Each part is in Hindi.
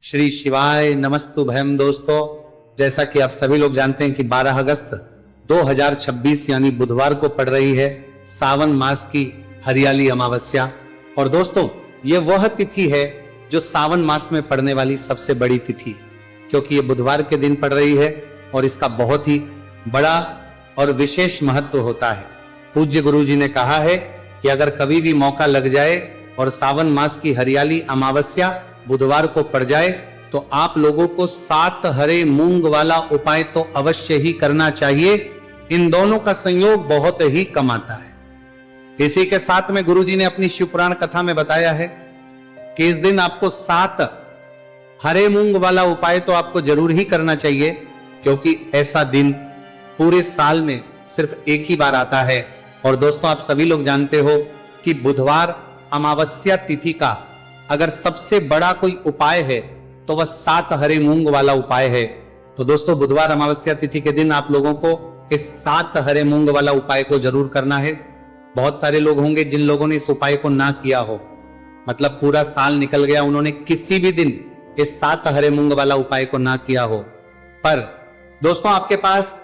श्री शिवाय नमस्तुभयम। दोस्तों, जैसा कि आप सभी लोग जानते हैं कि 12 अगस्त 2026 यानी बुधवार को पड़ रही है सावन मास की हरियाली अमावस्या। और दोस्तों, ये वह तिथि है जो सावन मास में पड़ने वाली सबसे बड़ी तिथि है, क्योंकि ये बुधवार के दिन पड़ रही है और इसका बहुत ही बड़ा और विशेष महत्व होता है। पूज्य गुरु जी ने कहा है कि अगर कभी भी मौका लग जाए और सावन मास की हरियाली अमावस्या बुधवार को पड़ जाए तो आप लोगों को 7 हरे मूंग वाला उपाय तो अवश्य ही करना चाहिए। इन दोनों का संयोग बहुत ही कम आता है। इसी के साथ में गुरु जी ने अपनी शिव पुराण कथा में बताया है कि इस दिन आपको 7 हरे मूंग वाला उपाय तो आपको जरूर ही करना चाहिए, क्योंकि ऐसा दिन पूरे साल में सिर्फ एक ही बार आता है। और दोस्तों, आप सभी लोग जानते हो कि बुधवार अमावस्या तिथि का अगर सबसे बड़ा कोई उपाय है तो वह 7 हरे मूंग वाला उपाय है। तो दोस्तों, बुधवार अमावस्या तिथि के दिन आप लोगों को इस 7 हरे मूंग वाला उपाय को जरूर करना है। बहुत सारे लोग होंगे जिन लोगों ने इस उपाय को ना किया हो, मतलब पूरा साल निकल गया, उन्होंने किसी भी दिन इस 7 हरे मूंग वाला उपाय को ना किया हो। पर दोस्तों, आपके पास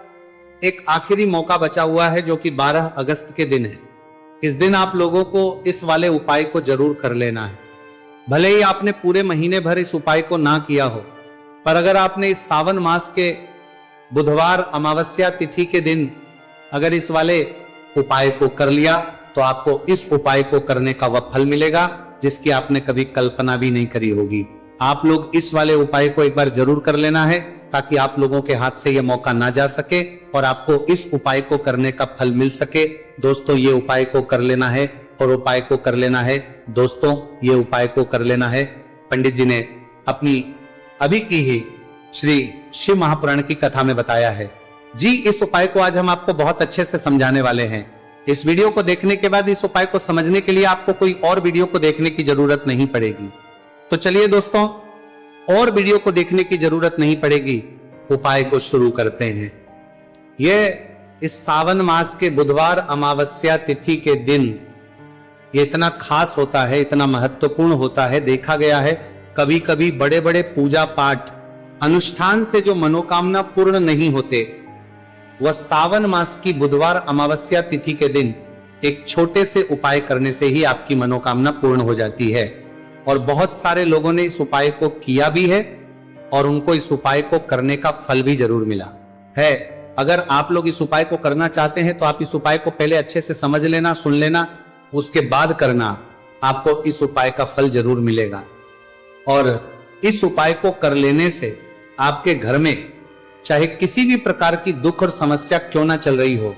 एक आखिरी मौका बचा हुआ है जो कि 12 अगस्त के दिन है। इस दिन आप लोगों को इस वाले उपाय को जरूर कर लेना है। भले ही आपने पूरे महीने भर इस उपाय को ना किया हो, पर अगर आपने इस सावन मास के बुधवार अमावस्या तिथि के दिन अगर इस वाले उपाय को कर लिया तो आपको इस उपाय को करने का वह फल मिलेगा जिसकी आपने कभी कल्पना भी नहीं करी होगी। आप लोग इस वाले उपाय को एक बार जरूर कर लेना है ताकि आप लोगों के हाथ से यह मौका ना जा सके और आपको इस उपाय को करने का फल मिल सके। दोस्तों, ये उपाय को कर लेना है और उपाय को कर लेना है। दोस्तों, ये उपाय को कर लेना है। पंडित जी ने अपनी अभी की ही श्री शिव महापुराण की कथा में बताया है जी। इस उपाय को आज हम आपको बहुत अच्छे से समझाने वाले हैं। इस वीडियो को देखने के बाद इस उपाय को समझने के लिए आपको कोई और वीडियो को देखने की जरूरत नहीं पड़ेगी। तो चलिए दोस्तों, और वीडियो को देखने की जरूरत नहीं पड़ेगी, उपाय को शुरू करते हैं। यह इस सावन मास के बुधवार अमावस्या तिथि के दिन ये इतना खास होता है, इतना महत्वपूर्ण होता है। देखा गया है कभी कभी बड़े बड़े पूजा पाठ अनुष्ठान से जो मनोकामना पूर्ण नहीं होते, वह सावन मास की बुधवार अमावस्या तिथि के दिन एक छोटे से उपाय करने से ही आपकी मनोकामना पूर्ण हो जाती है। और बहुत सारे लोगों ने इस उपाय को किया भी है और उनको इस उपाय को करने का फल भी जरूर मिला है। अगर आप लोग इस उपाय को करना चाहते हैं तो आप इस उपाय को पहले अच्छे से समझ लेना, सुन लेना, उसके बाद करना। आपको इस उपाय का फल जरूर मिलेगा। और इस उपाय को कर लेने से आपके घर में चाहे किसी भी प्रकार की दुख और समस्या क्यों ना चल रही हो,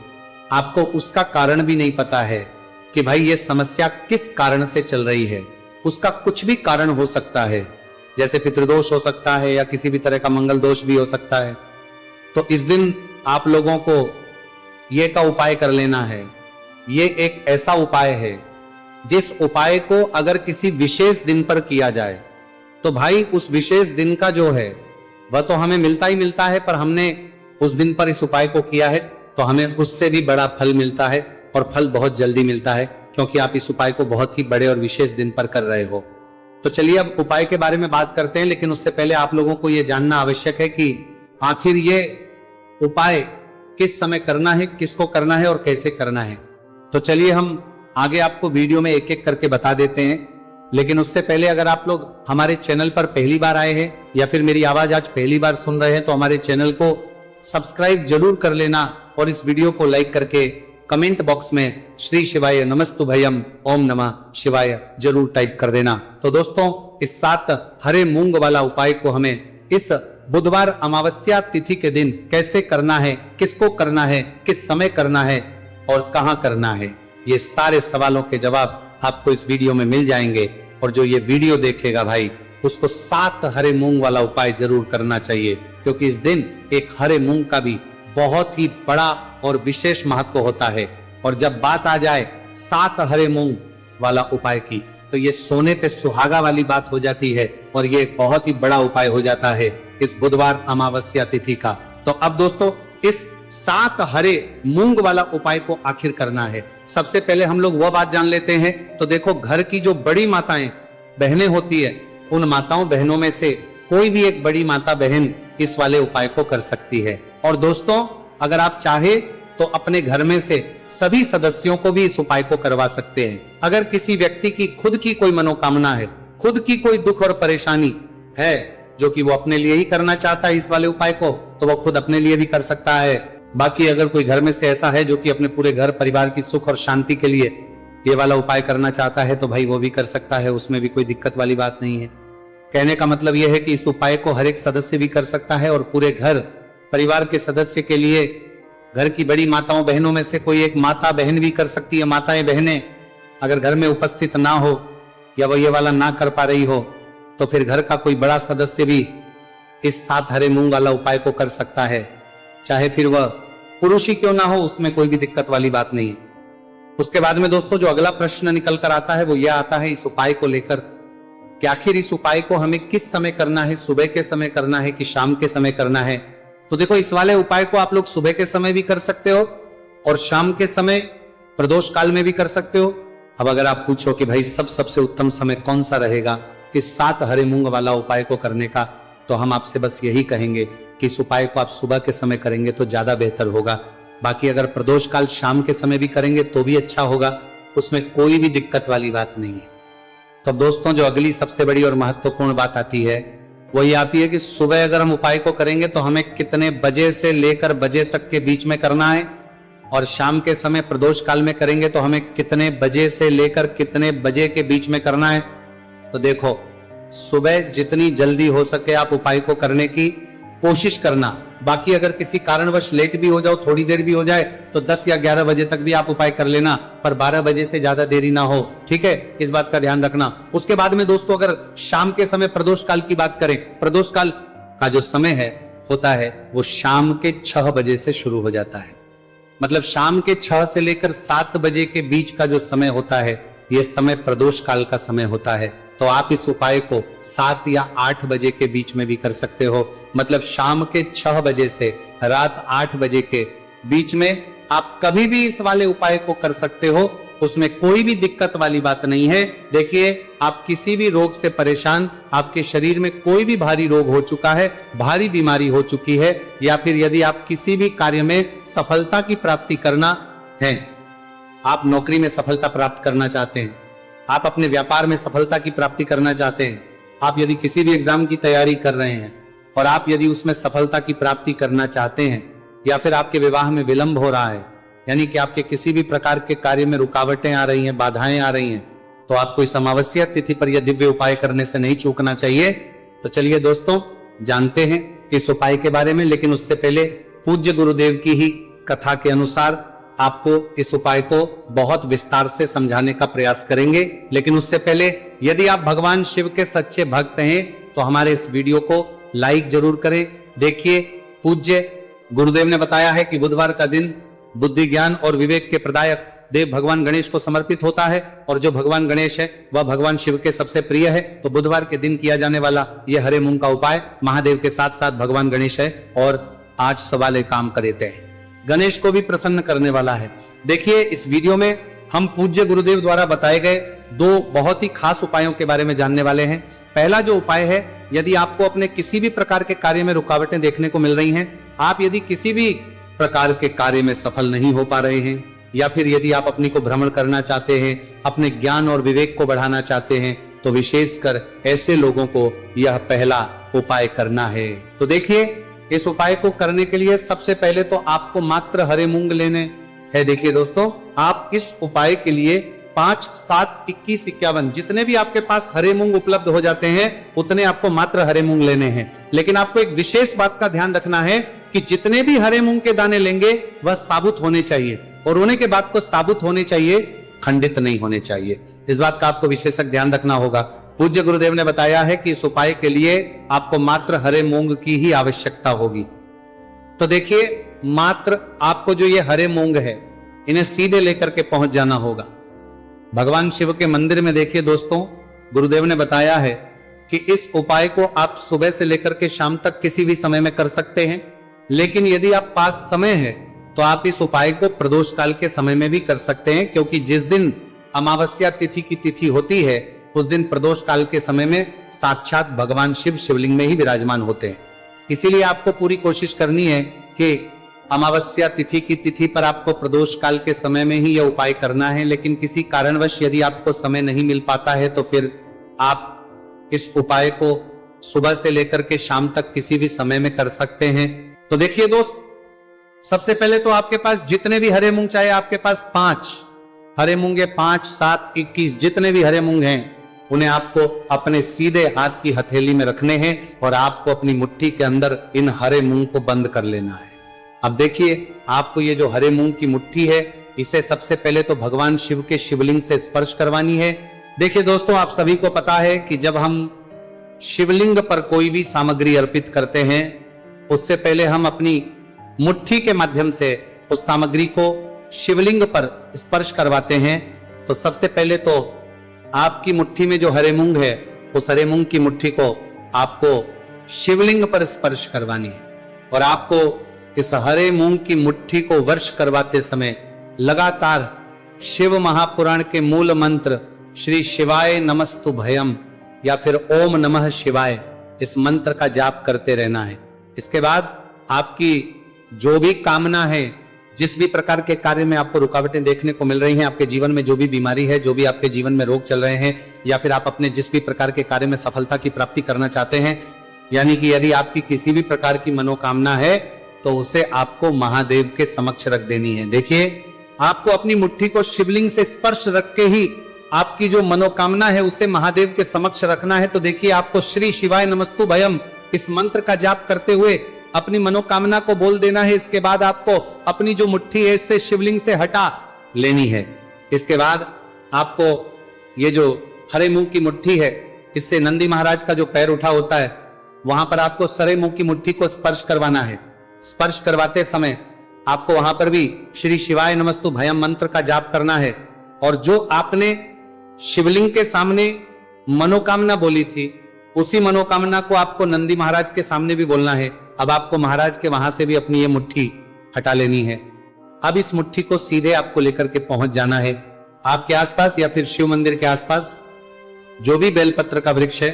आपको उसका कारण भी नहीं पता है कि भाई ये समस्या किस कारण से चल रही है। उसका कुछ भी कारण हो सकता है, जैसे पितृदोष हो सकता है या किसी भी तरह का मंगल दोष भी हो सकता है। तो इस दिन आप लोगों को ये का उपाय कर लेना है। ये एक ऐसा उपाय है जिस उपाय को अगर किसी विशेष दिन पर किया जाए तो भाई उस विशेष दिन का जो है वह तो हमें मिलता ही मिलता है, पर हमने उस दिन पर इस उपाय को किया है तो हमें उससे भी बड़ा फल मिलता है, और फल बहुत जल्दी मिलता है क्योंकि आप इस उपाय को बहुत ही बड़े और विशेष दिन पर कर रहे हो। तो चलिए अब उपाय के बारे में बात करते हैं, लेकिन उससे पहले आप लोगों को यह जानना आवश्यक है कि आखिर ये उपाय किस समय करना है, किसको करना है और कैसे करना है। तो चलिए हम आगे आपको वीडियो में एक एक करके बता देते हैं। लेकिन उससे पहले अगर आप लोग हमारे चैनल पर पहली बार आए हैं या फिर मेरी आवाज आज पहली बार सुन रहे हैं तो हमारे चैनल को सब्सक्राइब जरूर कर लेना और इस वीडियो को लाइक करके कमेंट बॉक्स में श्री शिवाय नमस्तुभयम ओम नमः शिवाय जरूर टाइप कर देना। तो दोस्तों, इस 7 हरे मूंग वाला उपाय को हमें इस बुधवार अमावस्या तिथि के दिन कैसे करना है, किसको करना है, किस समय करना है और कहां करना है, ये सारे सवालों के जवाब आपको इस वीडियो में मिल जाएंगे। और जो ये वीडियो देखेगा भाई, उसको 7 हरे मूंग वाला उपाय जरूर करना चाहिए, क्योंकि इस दिन एक हरे मूंग का भी बहुत ही बड़ा और विशेष महत्व होता है। और जब बात आ जाए 7 हरे मूंग वाला उपाय की, तो ये सोने पे सुहागा वाली बात हो जाती है और ये बहुत ही बड़ा उपाय हो जाता है इस बुधवार अमावस्या तिथि का। तो अब दोस्तों, इस 7 हरे मूंग वाला उपाय को आखिर करना है। सबसे पहले हम लोग वह बात जान लेते हैं। तो देखो, घर की जो बड़ी माताएं बहनें होती है, उन माताओं बहनों में से कोई भी एक बड़ी माता बहन इस वाले उपाय को कर सकती है। और दोस्तों, अगर आप चाहे तो अपने घर में से सभी सदस्यों को भी इस उपाय को करवा सकते हैं। अगर किसी व्यक्ति की खुद की कोई मनोकामना है, खुद की कोई दुख और परेशानी है जो कि वो अपने लिए ही करना चाहता है इस वाले उपाय को, तो वो खुद अपने लिए भी कर सकता है। बाकी अगर कोई घर में से ऐसा है जो कि अपने पूरे घर परिवार की सुख और शांति के लिए ये वाला उपाय करना चाहता है, तो भाई वो भी कर सकता है, उसमें भी कोई दिक्कत वाली बात नहीं है। कहने का मतलब यह है कि इस उपाय को हर एक सदस्य भी कर सकता है और पूरे घर परिवार के सदस्य के लिए घर की बड़ी माताओं बहनों में से कोई एक माता बहन भी कर सकती है। माताएं बहनें अगर घर में उपस्थित ना हो या वो ये वाला ना कर पा रही हो, तो फिर घर का कोई बड़ा सदस्य भी इस 7 हरे मूंग वाला उपाय को कर सकता है, चाहे फिर वह पुरुष ही क्यों ना हो, उसमें कोई भी दिक्कत वाली बात नहीं है। उसके बाद में दोस्तों जो अगला प्रश्न निकल कर आता है वो यह आता है इस उपाय को लेकर कि आखिर इस उपाय को हमें किस समय करना है, सुबह के समय करना है कि शाम के समय करना है। तो देखो, इस वाले उपाय को आप लोग सुबह के समय भी कर सकते हो और शाम के समय प्रदोष काल में भी कर सकते हो। अब अगर आप पूछो कि भाई सबसे उत्तम समय कौन सा रहेगा इस 7 हरे मूंग वाला उपाय को करने का, तो हम आपसे बस यही कहेंगे कि इस उपाय को आप सुबह के समय करेंगे तो ज्यादा बेहतर होगा। बाकी अगर प्रदोष काल शाम के समय भी करेंगे तो भी अच्छा होगा, उसमें कोई भी दिक्कत वाली बात नहीं है। तो दोस्तों, जो अगली सबसे बड़ी और महत्वपूर्ण बात आती है वो ये आती है कि सुबह अगर हम उपाय को करेंगे तो हमें कितने बजे से लेकर बजे तक के बीच में करना है, और शाम के समय प्रदोष काल में करेंगे तो हमें कितने बजे से लेकर कितने बजे के बीच में करना है। तो देखो, सुबह जितनी जल्दी हो सके आप उपाय को करने की कोशिश करना। बाकी अगर किसी कारणवश लेट भी हो जाओ, थोड़ी देर भी हो जाए, तो 10 या 11 बजे तक भी आप उपाय कर लेना, पर 12 बजे से ज्यादा देरी ना हो, ठीक है, इस बात का ध्यान रखना। उसके बाद में दोस्तों, अगर शाम के समय प्रदोष काल की बात करें, प्रदोष काल का जो समय है होता है वो शाम के 6 बजे से शुरू हो जाता है। मतलब शाम के 6 से लेकर 7 बजे के बीच का जो समय होता है, यह समय प्रदोष काल का समय होता है। तो आप इस उपाय को 7 या 8 बजे के बीच में भी कर सकते हो। मतलब शाम के 6 बजे से रात 8 बजे के बीच में आप कभी भी इस वाले उपाय को कर सकते हो, उसमें कोई भी दिक्कत वाली बात नहीं है। देखिए, आप किसी भी रोग से परेशान, आपके शरीर में कोई भी भारी रोग हो चुका है, भारी बीमारी हो चुकी है, या फिर यदि आप किसी भी कार्य में सफलता की प्राप्ति करना है, आप नौकरी में सफलता प्राप्त करना चाहते हैं, आप अपने व्यापार में सफलता की प्राप्ति करना चाहते हैं, आप यदि किसी भी एग्जाम की तैयारी कर रहे हैं और आप यदि उसमें सफलता की प्राप्ति करना चाहते हैं, या फिर आपके विवाह में विलंब हो रहा है, यानी कि आपके किसी भी प्रकार के कार्य में रुकावटें आ रही हैं, बाधाएं आ रही हैं, तो आपको इस अमावस्या तिथि पर यह दिव्य उपाय करने से नहीं चूकना चाहिए। तो चलिए दोस्तों, जानते हैं इस उपाय के बारे में, लेकिन उससे पहले पूज्य गुरुदेव की ही कथा के अनुसार आपको इस उपाय को बहुत विस्तार से समझाने का प्रयास करेंगे। लेकिन उससे पहले, यदि आप भगवान शिव के सच्चे भक्त हैं तो हमारे इस वीडियो को लाइक जरूर करें। देखिए, पूज्य गुरुदेव ने बताया है कि बुधवार का दिन बुद्धि, ज्ञान और विवेक के प्रदायक देव भगवान गणेश को समर्पित होता है, और जो भगवान गणेश है वह भगवान शिव के सबसे प्रिय है। तो बुधवार के दिन किया जाने वाला यह हरे मूंग का उपाय महादेव के साथ साथ भगवान गणेश है, और आज सवाल काम कर देते हैं, गणेश को भी प्रसन्न करने वाला है। देखिए, इस वीडियो में हम पूज्य गुरुदेव द्वारा बताए गए 2 बहुत ही खास उपायों के बारे में जानने वाले हैं। पहला जो उपाय है, यदि आपको अपने किसी भी प्रकार के कार्य में रुकावटें देखने को मिल रही हैं, आप यदि किसी भी प्रकार के कार्य में सफल नहीं हो पा रहे हैं, या फिर यदि आप अपनी को भ्रमण करना चाहते हैं, अपने ज्ञान और विवेक को बढ़ाना चाहते हैं, तो विशेषकर ऐसे लोगों को यह पहला उपाय करना है। तो देखिए, इस उपाय को करने के लिए सबसे पहले तो आपको मात्र हरे मूंग लेने हैं। देखिए दोस्तों, आप इस उपाय के लिए 5, 7, 21, 51 जितने भी आपके पास हरे मूंग उपलब्ध हो जाते हैं, उतने आपको मात्र हरे मूंग लेने हैं। लेकिन आपको एक विशेष बात का ध्यान रखना है कि जितने भी हरे मूंग के दाने लेंगे वह साबुत होने चाहिए, और होने के बाद को साबुत होने चाहिए, खंडित नहीं होने चाहिए। इस बात का आपको विशेषक ध्यान रखना होगा। पूज्य गुरुदेव ने बताया है कि इस उपाय के लिए आपको मात्र हरे मूंग की ही आवश्यकता होगी। तो देखिए, मात्र आपको जो ये हरे मूंग है, इन्हें सीधे लेकर के पहुंच जाना होगा भगवान शिव के मंदिर में। देखिए दोस्तों, गुरुदेव ने बताया है कि इस उपाय को आप सुबह से लेकर के शाम तक किसी भी समय में कर सकते हैं, लेकिन यदि आप पास समय है तो आप इस उपाय को प्रदोष काल के समय में भी कर सकते हैं, क्योंकि जिस दिन अमावस्या तिथि की तिथि होती है उस दिन प्रदोष काल के समय में साक्षात भगवान शिव शिवलिंग में ही विराजमान होते हैं। इसीलिए आपको पूरी कोशिश करनी है कि अमावस्या तिथि की तिथि पर आपको प्रदोष काल के समय में ही यह उपाय करना है। लेकिन किसी कारणवश यदि आपको समय नहीं मिल पाता है तो फिर आप इस उपाय को सुबह से लेकर के शाम तक किसी भी समय में कर सकते हैं। तो देखिए दोस्त, सबसे पहले तो आपके पास जितने भी हरे मूंग, चाहे आपके पास 5 हरे मूंग है, 5, 7, 21 जितने भी हरे मूंग हैं, उन्हें आपको अपने सीधे हाथ की हथेली में रखने हैं और आपको अपनी मुट्ठी के अंदर इन हरे मूंग को बंद कर लेना है। अब देखिए, आपको ये जो हरे मूंग की मुट्ठी है, इसे सबसे पहले तो भगवान शिव के शिवलिंग से स्पर्श करवानी है। देखिए दोस्तों, आप सभी को पता है कि जब हम शिवलिंग पर कोई भी सामग्री अर्पित करते हैं, उससे पहले हम अपनी मुट्ठी के माध्यम से उस सामग्री को शिवलिंग पर स्पर्श करवाते हैं। तो सबसे पहले तो आपकी मुट्ठी में जो हरे मूंग है, उस हरे मूंग की मुट्ठी को आपको शिवलिंग पर स्पर्श करवानी है और आपको इस हरे मूंग की मुट्ठी को वर्ष करवाते समय लगातार शिव महापुराण के मूल मंत्र श्री शिवाय नमस्तु भयम या फिर ओम नमः शिवाय, इस मंत्र का जाप करते रहना है। इसके बाद आपकी जो भी कामना है, जिस भी प्रकार के कार्य में आपको रुकावटें देखने को मिल रही हैं, आपके जीवन में जो भी बीमारी है, जो भी आपके जीवन में रोग चल रहे हैं, या फिर आप अपने जिस भी प्रकार के कार्य में सफलता की प्राप्ति करना चाहते हैं, यानी कि यदि आपकी किसी भी प्रकार की मनोकामना है तो उसे आपको महादेव के समक्ष रख देनी है। देखिए, आपको अपनी मुट्ठी को शिवलिंग से स्पर्श रख के ही आपकी जो मनोकामना है उसे महादेव के समक्ष रखना है। तो देखिए, आपको श्री शिवाय नमस्तु भयम इस मंत्र का जाप करते हुए अपनी मनोकामना को बोल देना है। इसके बाद आपको अपनी जो मुट्ठी है इससे शिवलिंग से हटा लेनी है। इसके बाद आपको ये जो हरे मूंग की मुट्ठी है, इससे नंदी महाराज का जो पैर उठा होता है, वहां पर आपको हरे मूंग की मुट्ठी को स्पर्श करवाना है। स्पर्श करवाते समय आपको वहां पर भी श्री शिवाय नमस्तु भयम मंत्र का जाप करना है और जो आपने शिवलिंग के सामने मनोकामना बोली थी, उसी मनोकामना को आपको नंदी महाराज के सामने भी बोलना है। अब आपको महाराज के वहां से भी अपनी ये मुट्ठी हटा लेनी है। अब इस मुट्ठी को सीधे आपको लेकर के पहुंच जाना है आपके आसपास या फिर शिव मंदिर के आसपास जो भी बेलपत्र का वृक्ष है,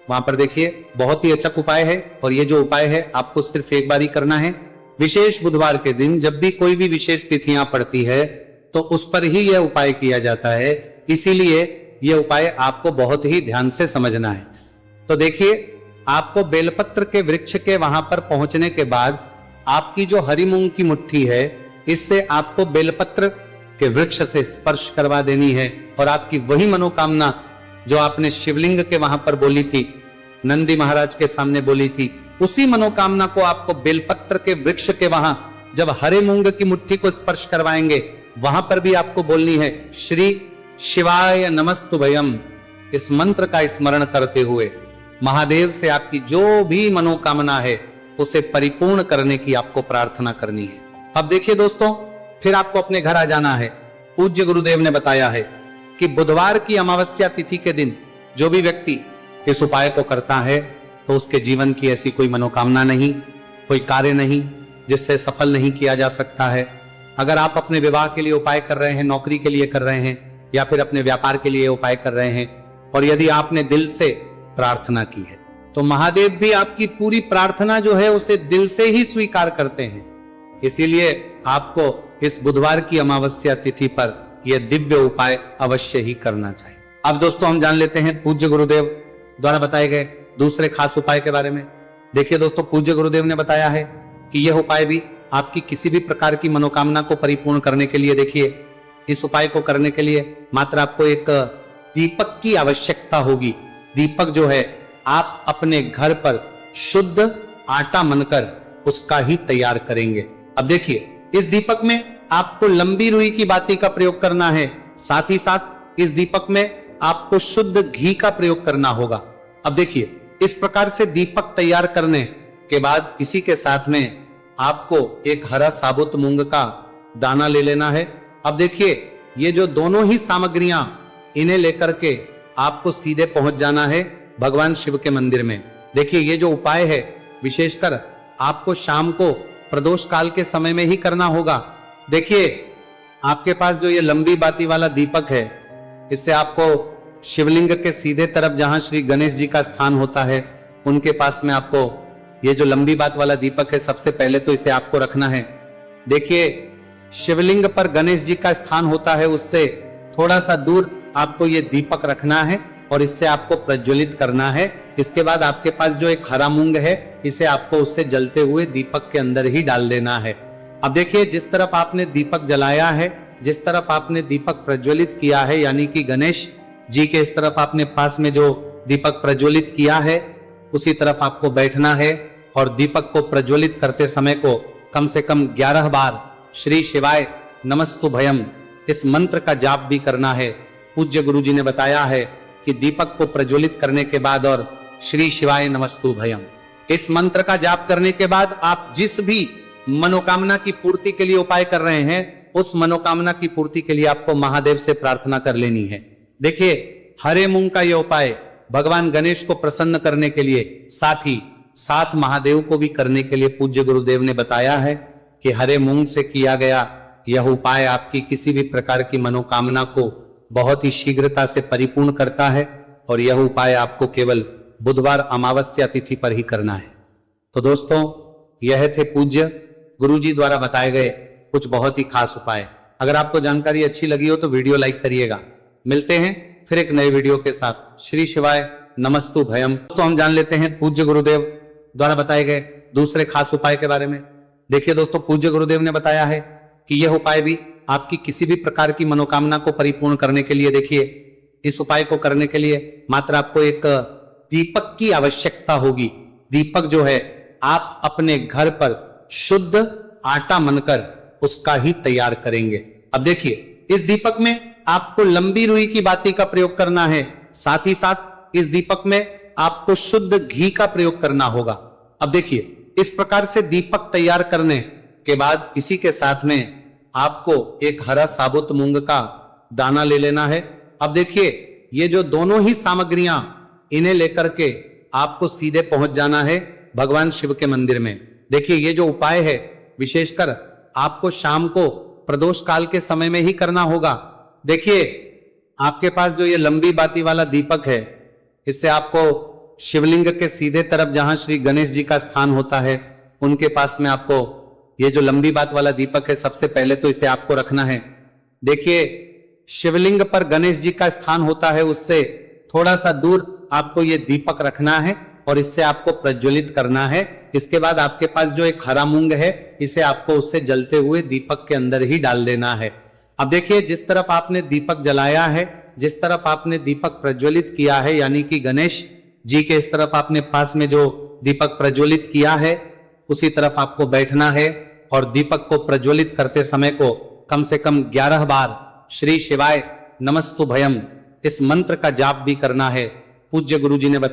वहां पर देखिए, बहुत ही अच्छा उपाय है। और ये जो उपाय है आपको सिर्फ एक बार ही करना है। विशेष बुधवार के दिन जब भी कोई भी विशेष तिथियां पड़ती है तो उस पर ही यह उपाय किया जाता है। इसीलिए यह उपाय आपको बहुत ही ध्यान से समझना है। तो देखिए, आपको बेलपत्र के वृक्ष के वहां पर पहुंचने के बाद आपकी जो हरी मूंग की मुट्ठी है, इससे आपको बेलपत्र के वृक्ष से स्पर्श करवा देनी है और आपकी वही मनोकामना जो आपने शिवलिंग के वहां पर बोली थी, नंदी महाराज के सामने बोली थी, उसी मनोकामना को आपको बेलपत्र के वृक्ष के वहां जब हरे मूंग की मुट्ठी को स्पर्श करवाएंगे, वहां पर भी आपको बोलनी है श्री शिवाय नमस्तु भयम। इस मंत्र का स्मरण करते हुए महादेव से आपकी जो भी मनोकामना है उसे परिपूर्ण करने की आपको प्रार्थना करनी है। अब देखिए दोस्तों, फिर आपको अपने घर आ जाना है। पूज्य गुरुदेव ने बताया है कि बुधवार की अमावस्या तिथि के दिन जो भी व्यक्ति इस उपाय को करता है तो उसके जीवन की ऐसी कोई मनोकामना नहीं, कोई कार्य नहीं जिससे सफल नहीं किया जा सकता है। अगर आप अपने विवाह के लिए उपाय कर रहे हैं, नौकरी के लिए कर रहे हैं या फिर अपने व्यापार के लिए उपाय कर रहे हैं, और यदि आपने दिल से प्रार्थना की है तो महादेव भी आपकी पूरी प्रार्थना जो है उसे दिल से ही स्वीकार करते हैं। इसीलिए आपको इस बुधवार की अमावस्या तिथि पर यह दिव्य उपाय अवश्य ही करना चाहिए। अब दोस्तों, हम जान लेते हैं पूज्य गुरुदेव द्वारा बताए गए दूसरे खास उपाय के बारे में। देखिए दोस्तों, पूज्य गुरुदेव ने बताया है कि यह उपाय भी आपकी किसी भी प्रकार की मनोकामना को परिपूर्ण करने के लिए, देखिए, इस उपाय को करने के लिए मात्र आपको एक दीपक की आवश्यकता होगी। दीपक जो है आप अपने घर पर शुद्ध आटा मनकर उसका ही तैयार करेंगे। अब देखिए, इस दीपक में आपको लंबी रुई की बाती का प्रयोग करना है, साथ ही साथ इस दीपक में आपको शुद्ध घी का प्रयोग करना होगा। अब देखिए, इस प्रकार से दीपक तैयार करने के बाद इसी के साथ में आपको एक हरा साबुत मूंग का दाना ले लेना है। अब देखिए, ये जो दोनों ही सामग्रियां, इन्हें लेकर के आपको सीधे पहुंच जाना है भगवान शिव के मंदिर में। देखिए, ये जो उपाय है विशेषकर आपको शाम को प्रदोष काल के समय में ही करना होगा। देखिए, आपके पास जो ये लंबी बाती वाला दीपक है, इससे आपको शिवलिंग के सीधे तरफ जहां श्री गणेश जी का स्थान होता है, उनके पास में आपको ये जो लंबी बात वाला दीपक है, सबसे पहले तो इसे आपको रखना है। देखिए, शिवलिंग पर गणेश जी का स्थान होता है, उससे थोड़ा सा दूर आपको ये दीपक रखना है और इससे आपको प्रज्वलित करना है। इसके बाद आपके पास जो एक हरा मूंग है, इसे आपको उससे जलते हुए दीपक के अंदर ही डाल देना है। अब देखिए, जिस तरफ आपने दीपक जलाया है, जिस तरफ आपने दीपक प्रज्वलित किया है, यानी कि गणेश जी के इस तरफ आपने पास में जो दीपक प्रज्वलित किया है, उसी तरफ आपको बैठना है और दीपक को प्रज्वलित करते समय को कम से कम 11 बार श्री शिवाय नमस्तुभयम इस मंत्र का जाप भी करना है। पूज्य गुरु जी ने बताया है कि दीपक को प्रज्वलित करने के बाद और श्री शिवाय नमस्तुभयम इस मंत्र का जाप करने के बाद आप जिस भी मनोकामना की पूर्ति के लिए उपाय कर रहे हैं, उस मनोकामना की पूर्ति के लिए आपको महादेव से प्रार्थना कर लेनी है। देखिए, हरे मूंग का यह उपाय भगवान गणेश को प्रसन्न करने के लिए, साथ ही साथ महादेव को भी करने के लिए पूज्य गुरुदेव ने बताया है कि हरे मूंग से किया गया यह उपाय आपकी किसी भी प्रकार की मनोकामना को बहुत ही शीघ्रता से परिपूर्ण करता है और यह उपाय आपको केवल बुधवार अमावस्या तिथि पर ही करना है। तो दोस्तों, यह थे पूज्य गुरुजी द्वारा बताए गए कुछ बहुत ही खास उपाय। अगर आपको जानकारी अच्छी लगी हो तो वीडियो लाइक करिएगा। मिलते हैं फिर एक नए वीडियो के साथ। श्री शिवाय नमस्तुभयम। तो हम जान लेते हैं पूज्य गुरुदेव द्वारा बताए गए दूसरे खास उपाय के बारे में। देखिए दोस्तों, पूज्य गुरुदेव ने बताया है कि यह उपाय भी आपकी किसी भी प्रकार की मनोकामना को परिपूर्ण करने के लिए, देखिए, इस उपाय को करने के लिए मात्र आपको एक दीपक की आवश्यकता होगी। दीपक जो है आप अपने घर पर शुद्ध आटा मनकर उसका ही तैयार करेंगे। अब देखिए, इस दीपक में आपको लंबी रुई की बाती का प्रयोग करना है, साथ ही साथ इस दीपक में आपको शुद्ध घी का प्रयोग करना होगा। अब देखिए, इस प्रकार से दीपक तैयार करने के बाद इसी के साथ में आपको एक हरा साबुत मूंग का दाना ले लेना है। अब देखिए, ये जो दोनों ही सामग्रियां, इन्हें लेकर के आपको सीधे पहुंच जाना है भगवान शिव के मंदिर में। देखिए, ये जो उपाय है विशेषकर आपको शाम को प्रदोष काल के समय में ही करना होगा। देखिए, आपके पास जो ये लंबी बाती वाला दीपक है, इससे आपको शिवलिंग के सीधे तरफ जहां श्री गणेश जी का स्थान होता है, उनके पास में आपको ये जो लंबी बात वाला दीपक है, सबसे पहले तो इसे आपको रखना है। देखिए, शिवलिंग पर गणेश जी का स्थान होता है, उससे थोड़ा सा दूर आपको ये दीपक रखना है और इससे आपको प्रज्वलित करना है। इसके बाद आपके पास जो एक हरा मूंग है, इसे आपको उससे जलते हुए दीपक के अंदर ही डाल देना है। अब देखिए, जिस तरफ आपने दीपक जलाया है, जिस तरफ आपने दीपक प्रज्वलित किया है, यानी कि गणेश जी के इस तरफ आपने पास में जो दीपक प्रज्वलित किया है, उसी तरफ आपको बैठना है और दीपक को प्रज्वलित करते समय को कम से कम 11 बार श्री शिवाय नमस्तुभयम इस मंत्र का जाप भी करना है। पूज्य गुरु जी ने